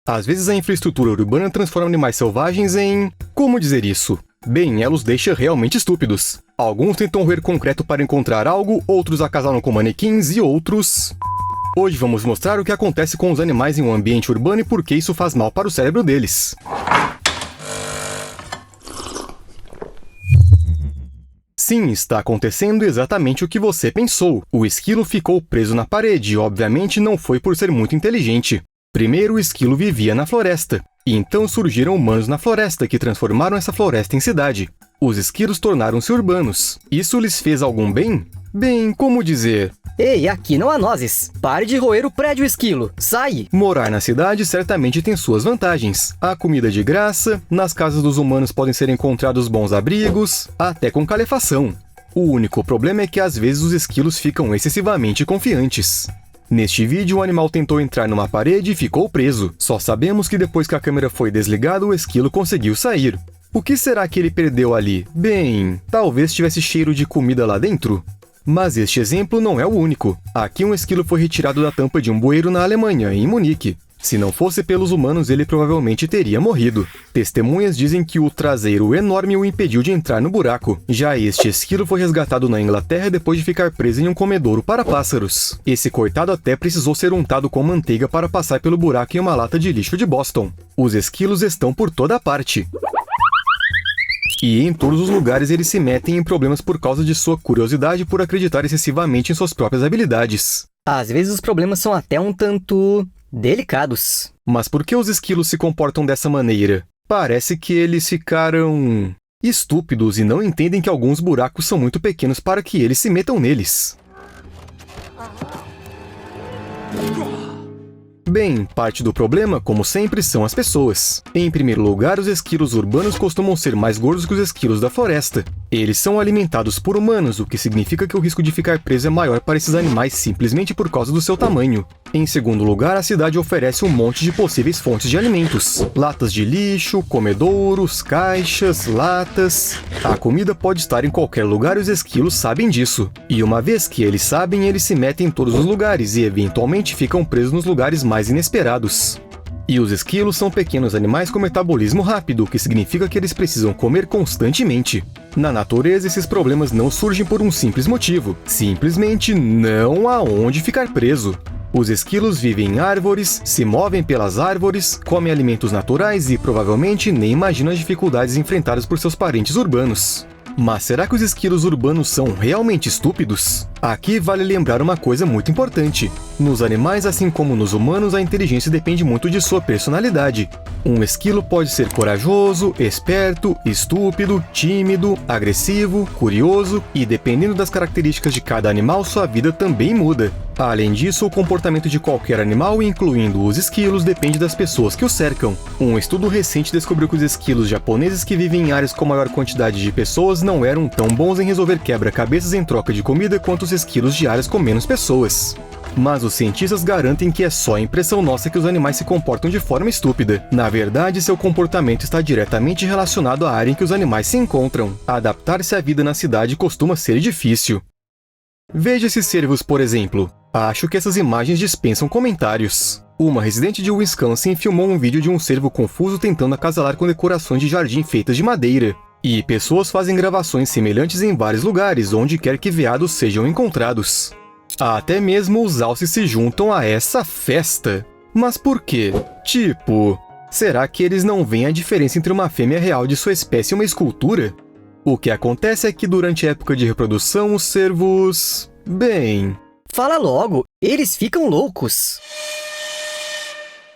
Às vezes a infraestrutura urbana transforma animais selvagens em... Como dizer isso? Bem, ela os deixa realmente estúpidos. Alguns tentam roer concreto para encontrar algo, outros acasalam com manequins e outros... Hoje vamos mostrar o que acontece com os animais em um ambiente urbano e por que isso faz mal para o cérebro deles. Sim, está acontecendo exatamente o que você pensou. O esquilo ficou preso na parede e, obviamente, não foi por ser muito inteligente. Primeiro, o esquilo vivia na floresta. E então surgiram humanos na floresta que transformaram essa floresta em cidade. Os esquilos tornaram-se urbanos. Isso lhes fez algum bem? Bem, como dizer... Ei, aqui não há nozes. Pare de roer o prédio, esquilo. Sai! Morar na cidade certamente tem suas vantagens. Há comida de graça, nas casas dos humanos podem ser encontrados bons abrigos, até com calefação. O único problema é que às vezes os esquilos ficam excessivamente confiantes. Neste vídeo, o animal tentou entrar numa parede e ficou preso. Só sabemos que depois que a câmera foi desligada, o esquilo conseguiu sair. O que será que ele perdeu ali? Bem, talvez tivesse cheiro de comida lá dentro? Mas este exemplo não é o único. Aqui um esquilo foi retirado da tampa de um bueiro na Alemanha, em Munique. Se não fosse pelos humanos, ele provavelmente teria morrido. Testemunhas dizem que o traseiro enorme o impediu de entrar no buraco. Já este esquilo foi resgatado na Inglaterra depois de ficar preso em um comedouro para pássaros. Esse coitado até precisou ser untado com manteiga para passar pelo buraco em uma lata de lixo de Boston. Os esquilos estão por toda parte. E em todos os lugares eles se metem em problemas por causa de sua curiosidade por acreditar excessivamente em suas próprias habilidades. Às vezes os problemas são até um tanto... delicados. Mas por que os esquilos se comportam dessa maneira? Parece que eles ficaram... estúpidos e não entendem que alguns buracos são muito pequenos para que eles se metam neles. Bem, parte do problema, como sempre, são as pessoas. Em primeiro lugar, os esquilos urbanos costumam ser mais gordos que os esquilos da floresta. Eles são alimentados por humanos, o que significa que o risco de ficar preso é maior para esses animais simplesmente por causa do seu tamanho. Em segundo lugar, a cidade oferece um monte de possíveis fontes de alimentos. Latas de lixo, comedouros, caixas, latas... A comida pode estar em qualquer lugar e os esquilos sabem disso. E uma vez que eles sabem, eles se metem em todos os lugares e eventualmente ficam presos nos lugares mais inesperados. E os esquilos são pequenos animais com metabolismo rápido, o que significa que eles precisam comer constantemente. Na natureza, esses problemas não surgem por um simples motivo. Simplesmente não há onde ficar preso. Os esquilos vivem em árvores, se movem pelas árvores, comem alimentos naturais e provavelmente nem imaginam as dificuldades enfrentadas por seus parentes urbanos. Mas será que os esquilos urbanos são realmente estúpidos? Aqui vale lembrar uma coisa muito importante. Nos animais, assim como nos humanos, a inteligência depende muito de sua personalidade. Um esquilo pode ser corajoso, esperto, estúpido, tímido, agressivo, curioso e, dependendo das características de cada animal, sua vida também muda. Além disso, o comportamento de qualquer animal, incluindo os esquilos, depende das pessoas que o cercam. Um estudo recente descobriu que os esquilos japoneses que vivem em áreas com maior quantidade de pessoas não eram tão bons em resolver quebra-cabeças em troca de comida quanto os esquilos de áreas com menos pessoas. Mas os cientistas garantem que é só impressão nossa que os animais se comportam de forma estúpida. Na verdade, seu comportamento está diretamente relacionado à área em que os animais se encontram. Adaptar-se à vida na cidade costuma ser difícil. Veja esses cervos, por exemplo. Acho que essas imagens dispensam comentários. Uma residente de Wisconsin filmou um vídeo de um cervo confuso tentando acasalar com decorações de jardim feitas de madeira. E pessoas fazem gravações semelhantes em vários lugares, onde quer que veados sejam encontrados. Até mesmo os alces se juntam a essa festa. Mas por quê? Tipo, será que eles não veem a diferença entre uma fêmea real de sua espécie e uma escultura? O que acontece é que durante a época de reprodução, os cervos... bem... Fala logo, eles ficam loucos.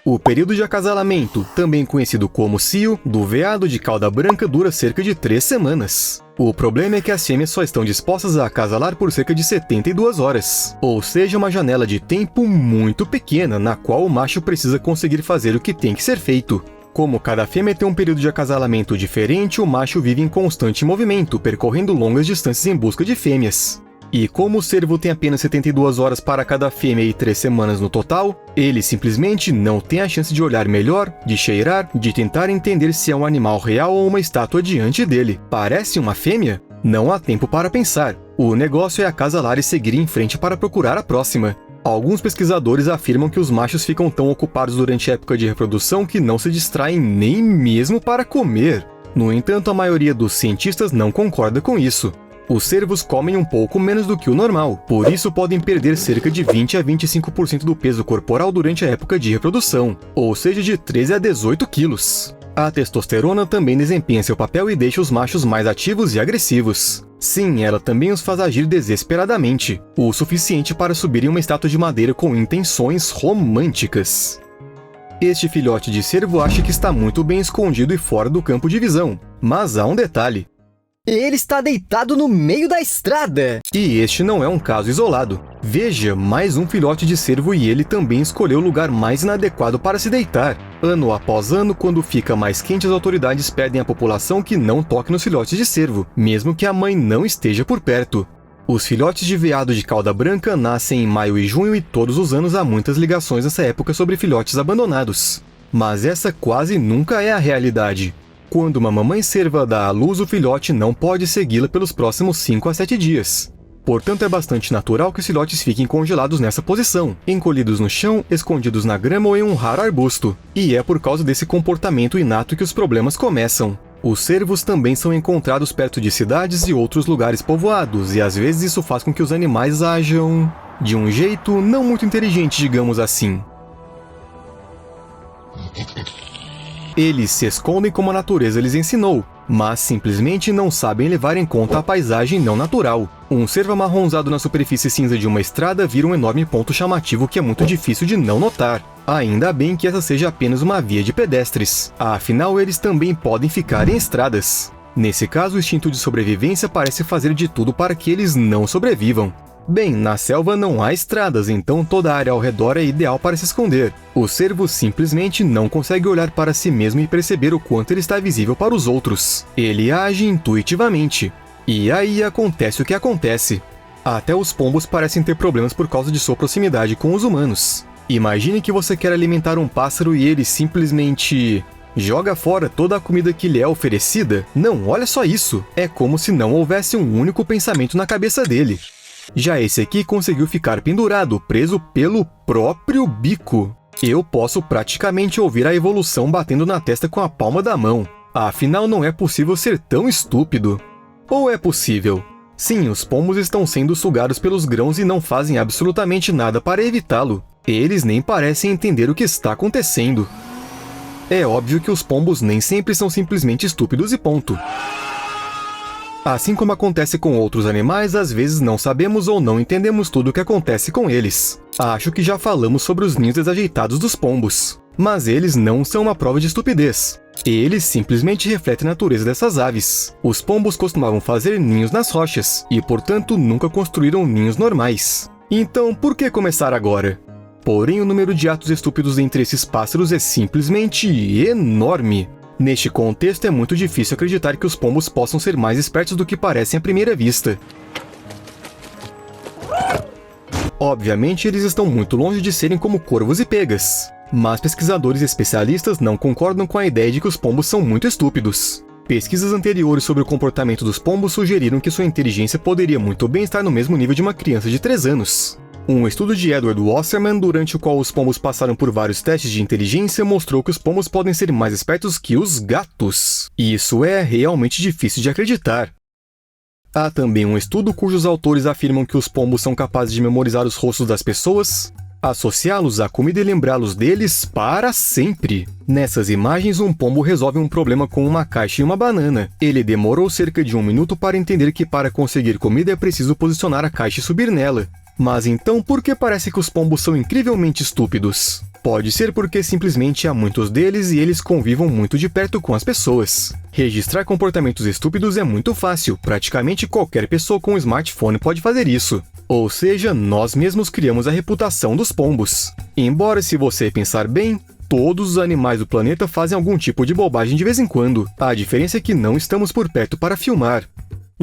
O período de acasalamento, também conhecido como cio, do veado de cauda branca dura cerca de 3 semanas. O problema é que as fêmeas só estão dispostas a acasalar por cerca de 72 horas, ou seja, uma janela de tempo muito pequena na qual o macho precisa conseguir fazer o que tem que ser feito. Como cada fêmea tem um período de acasalamento diferente, o macho vive em constante movimento, percorrendo longas distâncias em busca de fêmeas. E como o cervo tem apenas 72 horas para cada fêmea e 3 semanas no total, ele simplesmente não tem a chance de olhar melhor, de cheirar, de tentar entender se é um animal real ou uma estátua diante dele. Parece uma fêmea? Não há tempo para pensar. O negócio é acasalar e seguir em frente para procurar a próxima. Alguns pesquisadores afirmam que os machos ficam tão ocupados durante a época de reprodução que não se distraem nem mesmo para comer. No entanto, a maioria dos cientistas não concorda com isso. Os cervos comem um pouco menos do que o normal, por isso podem perder cerca de 20 a 25% do peso corporal durante a época de reprodução, ou seja, de 13 a 18 quilos. A testosterona também desempenha seu papel e deixa os machos mais ativos e agressivos. Sim, ela também os faz agir desesperadamente, o suficiente para subir em uma estátua de madeira com intenções românticas. Este filhote de cervo acha que está muito bem escondido e fora do campo de visão, mas há um detalhe. Ele está deitado no meio da estrada! E este não é um caso isolado. Veja, mais um filhote de cervo e ele também escolheu o lugar mais inadequado para se deitar. Ano após ano, quando fica mais quente, as autoridades pedem à população que não toque nos filhotes de cervo, mesmo que a mãe não esteja por perto. Os filhotes de veado de cauda branca nascem em maio e junho e todos os anos há muitas ligações nessa época sobre filhotes abandonados. Mas essa quase nunca é a realidade. Quando uma mamãe cerva dá à luz, o filhote não pode segui-la pelos próximos 5 a 7 dias. Portanto, é bastante natural que os filhotes fiquem congelados nessa posição, encolhidos no chão, escondidos na grama ou em um raro arbusto. E é por causa desse comportamento inato que os problemas começam. Os cervos também são encontrados perto de cidades e outros lugares povoados, e às vezes isso faz com que os animais ajam de um jeito não muito inteligente, digamos assim. Eles se escondem como a natureza lhes ensinou, mas simplesmente não sabem levar em conta a paisagem não natural. Um cervo amarronzado na superfície cinza de uma estrada vira um enorme ponto chamativo que é muito difícil de não notar. Ainda bem que essa seja apenas uma via de pedestres, afinal eles também podem ficar em estradas. Nesse caso, o instinto de sobrevivência parece fazer de tudo para que eles não sobrevivam. Bem, na selva não há estradas, então toda a área ao redor é ideal para se esconder. O cervo simplesmente não consegue olhar para si mesmo e perceber o quanto ele está visível para os outros. Ele age intuitivamente. E aí acontece o que acontece. Até os pombos parecem ter problemas por causa de sua proximidade com os humanos. Imagine que você quer alimentar um pássaro e ele simplesmente joga fora toda a comida que lhe é oferecida? Não, olha só isso! É como se não houvesse um único pensamento na cabeça dele. Já esse aqui conseguiu ficar pendurado, preso pelo próprio bico. Eu posso praticamente ouvir a evolução batendo na testa com a palma da mão. Afinal, não é possível ser tão estúpido. Ou é possível? Sim, os pombos estão sendo sugados pelos grãos e não fazem absolutamente nada para evitá-lo. Eles nem parecem entender o que está acontecendo. É óbvio que os pombos nem sempre são simplesmente estúpidos e ponto. Assim como acontece com outros animais, às vezes não sabemos ou não entendemos tudo o que acontece com eles. Acho que já falamos sobre os ninhos desajeitados dos pombos. Mas eles não são uma prova de estupidez. Eles simplesmente refletem a natureza dessas aves. Os pombos costumavam fazer ninhos nas rochas, e portanto nunca construíram ninhos normais. Então, por que começar agora? Porém, o número de atos estúpidos entre esses pássaros é simplesmente enorme. Neste contexto, é muito difícil acreditar que os pombos possam ser mais espertos do que parecem à primeira vista. Obviamente, eles estão muito longe de serem como corvos e pegas, mas pesquisadores especialistas não concordam com a ideia de que os pombos são muito estúpidos. Pesquisas anteriores sobre o comportamento dos pombos sugeriram que sua inteligência poderia muito bem estar no mesmo nível de uma criança de 3 anos. Um estudo de Edward Wasserman, durante o qual os pombos passaram por vários testes de inteligência, mostrou que os pombos podem ser mais espertos que os gatos. E isso é realmente difícil de acreditar. Há também um estudo cujos autores afirmam que os pombos são capazes de memorizar os rostos das pessoas, associá-los à comida e lembrá-los deles para sempre. Nessas imagens, um pombo resolve um problema com uma caixa e uma banana. Ele demorou cerca de 1 minuto para entender que para conseguir comida é preciso posicionar a caixa e subir nela. Mas então, por que parece que os pombos são incrivelmente estúpidos? Pode ser porque simplesmente há muitos deles e eles convivam muito de perto com as pessoas. Registrar comportamentos estúpidos é muito fácil, praticamente qualquer pessoa com um smartphone pode fazer isso. Ou seja, nós mesmos criamos a reputação dos pombos. Embora, se você pensar bem, todos os animais do planeta fazem algum tipo de bobagem de vez em quando. A diferença é que não estamos por perto para filmar.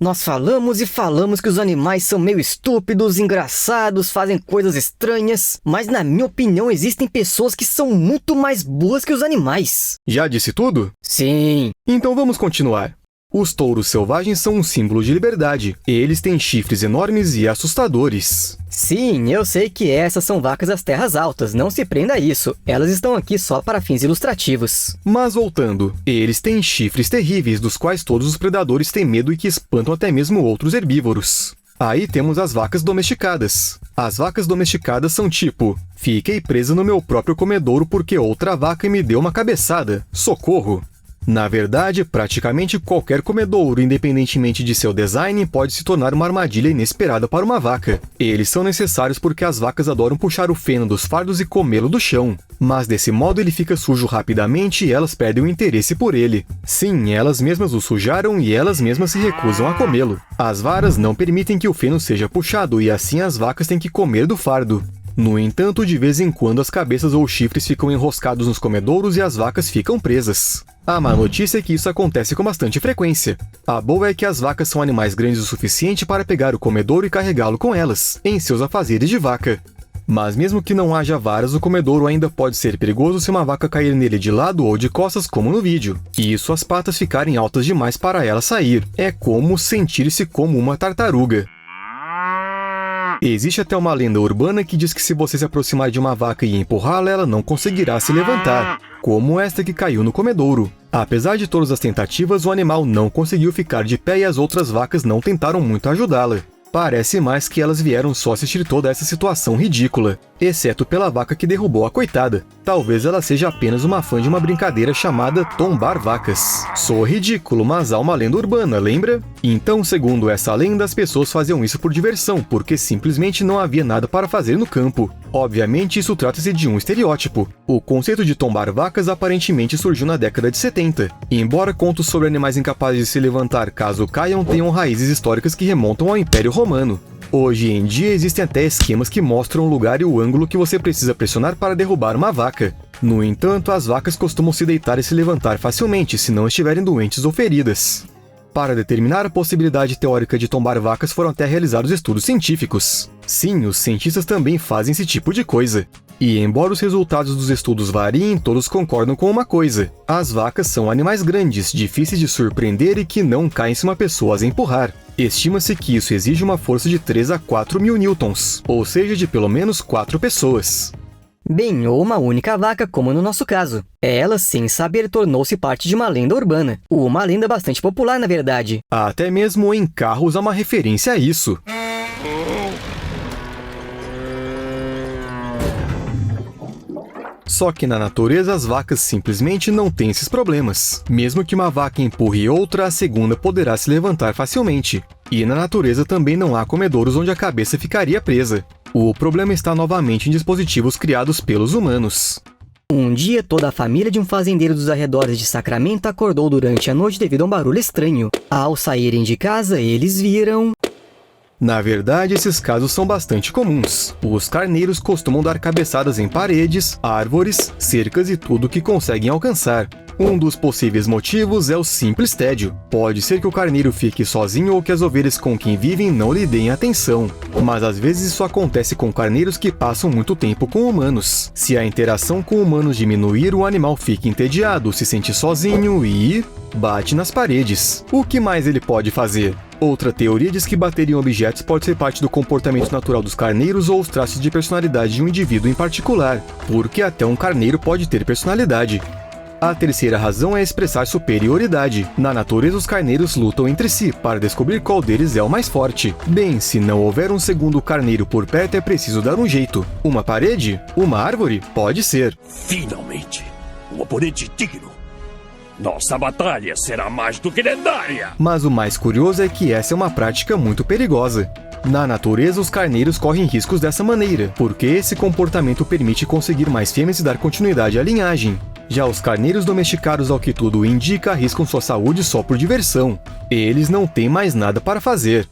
Nós falamos e falamos que os animais são meio estúpidos, engraçados, fazem coisas estranhas, mas na minha opinião existem pessoas que são muito mais burras que os animais. Já disse tudo? Sim. Então vamos continuar. Os touros selvagens são um símbolo de liberdade. Eles têm chifres enormes e assustadores. Sim, eu sei que essas são vacas das terras altas, não se prenda a isso. Elas estão aqui só para fins ilustrativos. Mas voltando, eles têm chifres terríveis dos quais todos os predadores têm medo e que espantam até mesmo outros herbívoros. Aí temos as vacas domesticadas. As vacas domesticadas são tipo: fiquei presa no meu próprio comedouro porque outra vaca me deu uma cabeçada. Socorro! Na verdade, praticamente qualquer comedouro, independentemente de seu design, pode se tornar uma armadilha inesperada para uma vaca. Eles são necessários porque as vacas adoram puxar o feno dos fardos e comê-lo do chão. Mas desse modo ele fica sujo rapidamente e elas perdem o interesse por ele. Sim, elas mesmas o sujaram e elas mesmas se recusam a comê-lo. As varas não permitem que o feno seja puxado e assim as vacas têm que comer do fardo. No entanto, de vez em quando as cabeças ou chifres ficam enroscados nos comedouros e as vacas ficam presas. A má notícia é que isso acontece com bastante frequência. A boa é que as vacas são animais grandes o suficiente para pegar o comedouro e carregá-lo com elas, em seus afazeres de vaca. Mas mesmo que não haja varas, o comedouro ainda pode ser perigoso se uma vaca cair nele de lado ou de costas, como no vídeo, e suas patas ficarem altas demais para ela sair. É como sentir-se como uma tartaruga. Existe até uma lenda urbana que diz que se você se aproximar de uma vaca e empurrá-la, ela não conseguirá se levantar, como esta que caiu no comedouro. Apesar de todas as tentativas, o animal não conseguiu ficar de pé e as outras vacas não tentaram muito ajudá-la. Parece mais que elas vieram só assistir toda essa situação ridícula, exceto pela vaca que derrubou a coitada. Talvez ela seja apenas uma fã de uma brincadeira chamada tombar vacas. Soa ridículo, mas há uma lenda urbana, lembra? Então, segundo essa lenda, as pessoas faziam isso por diversão, porque simplesmente não havia nada para fazer no campo. Obviamente, isso trata-se de um estereótipo. O conceito de tombar vacas aparentemente surgiu na década de 70. Embora contos sobre animais incapazes de se levantar caso caiam tenham raízes históricas que remontam ao Império Romano. Hoje em dia existem até esquemas que mostram o lugar e o ângulo que você precisa pressionar para derrubar uma vaca. No entanto, as vacas costumam se deitar e se levantar facilmente se não estiverem doentes ou feridas. Para determinar a possibilidade teórica de tombar vacas foram até realizados estudos científicos. Sim, os cientistas também fazem esse tipo de coisa. E embora os resultados dos estudos variem, todos concordam com uma coisa: as vacas são animais grandes, difíceis de surpreender e que não caem se uma pessoa as empurrar. Estima-se que isso exige uma força de 3 a 4 mil newtons, ou seja, de pelo menos 4 pessoas. Bem, ou uma única vaca, como no nosso caso. Ela, sem saber, tornou-se parte de uma lenda urbana. Uma lenda bastante popular, na verdade. Até mesmo em carros há uma referência a isso. Só que na natureza as vacas simplesmente não têm esses problemas. Mesmo que uma vaca empurre outra, a segunda poderá se levantar facilmente. E na natureza também não há comedouros onde a cabeça ficaria presa. O problema está novamente em dispositivos criados pelos humanos. Um dia, toda a família de um fazendeiro dos arredores de Sacramento acordou durante a noite devido a um barulho estranho. Ao saírem de casa, eles viram... Na verdade, esses casos são bastante comuns. Os carneiros costumam dar cabeçadas em paredes, árvores, cercas e tudo que conseguem alcançar. Um dos possíveis motivos é o simples tédio. Pode ser que o carneiro fique sozinho ou que as ovelhas com quem vivem não lhe deem atenção. Mas às vezes isso acontece com carneiros que passam muito tempo com humanos. Se a interação com humanos diminuir, o animal fica entediado, se sente sozinho e... bate nas paredes. O que mais ele pode fazer? Outra teoria diz que bater em objetos pode ser parte do comportamento natural dos carneiros ou os traços de personalidade de um indivíduo em particular, porque até um carneiro pode ter personalidade. A terceira razão é expressar superioridade. Na natureza, os carneiros lutam entre si para descobrir qual deles é o mais forte. Bem, se não houver um segundo carneiro por perto, é preciso dar um jeito. Uma parede? Uma árvore? Pode ser. Finalmente, um oponente digno. Nossa batalha será mais do que lendária! Mas o mais curioso é que essa é uma prática muito perigosa. Na natureza, os carneiros correm riscos dessa maneira, porque esse comportamento permite conseguir mais fêmeas e dar continuidade à linhagem. Já os carneiros domesticados, ao que tudo indica, arriscam sua saúde só por diversão. Eles não têm mais nada para fazer.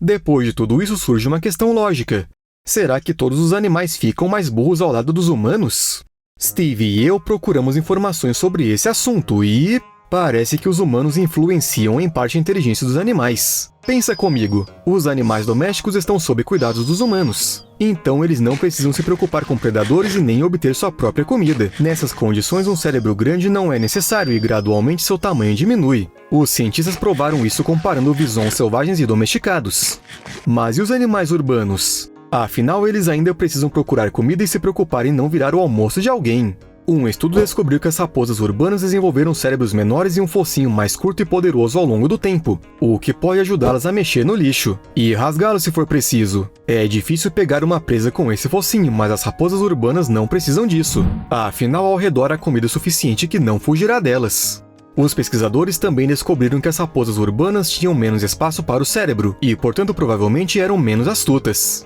Depois de tudo isso surge uma questão lógica. Será que todos os animais ficam mais burros ao lado dos humanos? Steve e eu procuramos informações sobre esse assunto e... parece que os humanos influenciam em parte a inteligência dos animais. Pensa comigo, os animais domésticos estão sob cuidados dos humanos. Então eles não precisam se preocupar com predadores e nem obter sua própria comida. Nessas condições, um cérebro grande não é necessário e gradualmente seu tamanho diminui. Os cientistas provaram isso comparando bisons selvagens e domesticados. Mas e os animais urbanos? Afinal, eles ainda precisam procurar comida e se preocupar em não virar o almoço de alguém. Um estudo descobriu que as raposas urbanas desenvolveram cérebros menores e um focinho mais curto e poderoso ao longo do tempo, o que pode ajudá-las a mexer no lixo e rasgá-lo se for preciso. É difícil pegar uma presa com esse focinho, mas as raposas urbanas não precisam disso. Afinal, ao redor há comida suficiente que não fugirá delas. Os pesquisadores também descobriram que as raposas urbanas tinham menos espaço para o cérebro e, portanto, provavelmente eram menos astutas.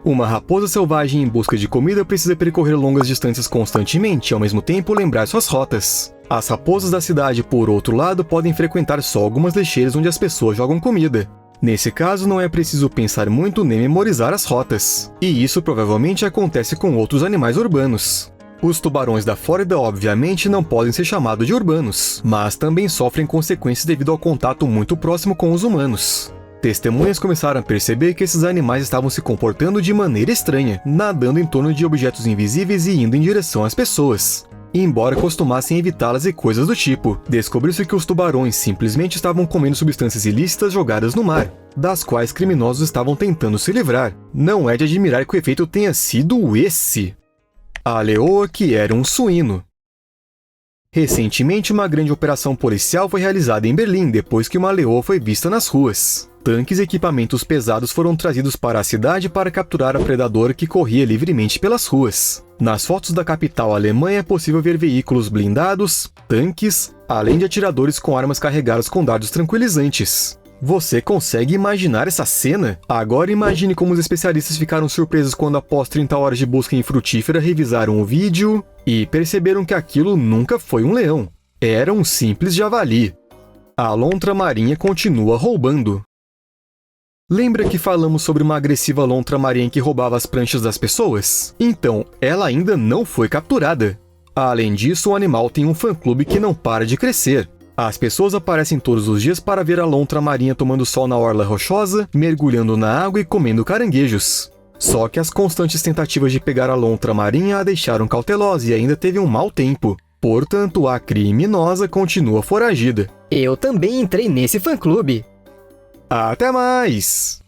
Uma raposa selvagem em busca de comida precisa percorrer longas distâncias constantemente e, ao mesmo tempo, lembrar suas rotas. As raposas da cidade, por outro lado, podem frequentar só algumas lixeiras onde as pessoas jogam comida. Nesse caso, não é preciso pensar muito nem memorizar as rotas. E isso provavelmente acontece com outros animais urbanos. Os tubarões da Flórida, obviamente, não podem ser chamados de urbanos, mas também sofrem consequências devido ao contato muito próximo com os humanos. Testemunhas começaram a perceber que esses animais estavam se comportando de maneira estranha, nadando em torno de objetos invisíveis e indo em direção às pessoas. Embora costumassem evitá-las e coisas do tipo, descobriu-se que os tubarões simplesmente estavam comendo substâncias ilícitas jogadas no mar, das quais criminosos estavam tentando se livrar. Não é de admirar que o efeito tenha sido esse. A leoa que era um suíno. Recentemente, uma grande operação policial foi realizada em Berlim depois que uma leoa foi vista nas ruas. Tanques e equipamentos pesados foram trazidos para a cidade para capturar a predadora que corria livremente pelas ruas. Nas fotos da capital alemã é possível ver veículos blindados, tanques, além de atiradores com armas carregadas com dardos tranquilizantes. Você consegue imaginar essa cena? Agora imagine como os especialistas ficaram surpresos quando, após 30 horas de busca infrutífera, revisaram o vídeo e perceberam que aquilo nunca foi um leão. Era um simples javali. A lontra marinha continua roubando. Lembra que falamos sobre uma agressiva lontra marinha que roubava as pranchas das pessoas? Então, ela ainda não foi capturada. Além disso, o animal tem um fã-clube que não para de crescer. As pessoas aparecem todos os dias para ver a lontra marinha tomando sol na orla rochosa, mergulhando na água e comendo caranguejos. Só que as constantes tentativas de pegar a lontra marinha a deixaram cautelosa e ainda teve um mau tempo. Portanto, a criminosa continua foragida. Eu também entrei nesse fã-clube. Até mais!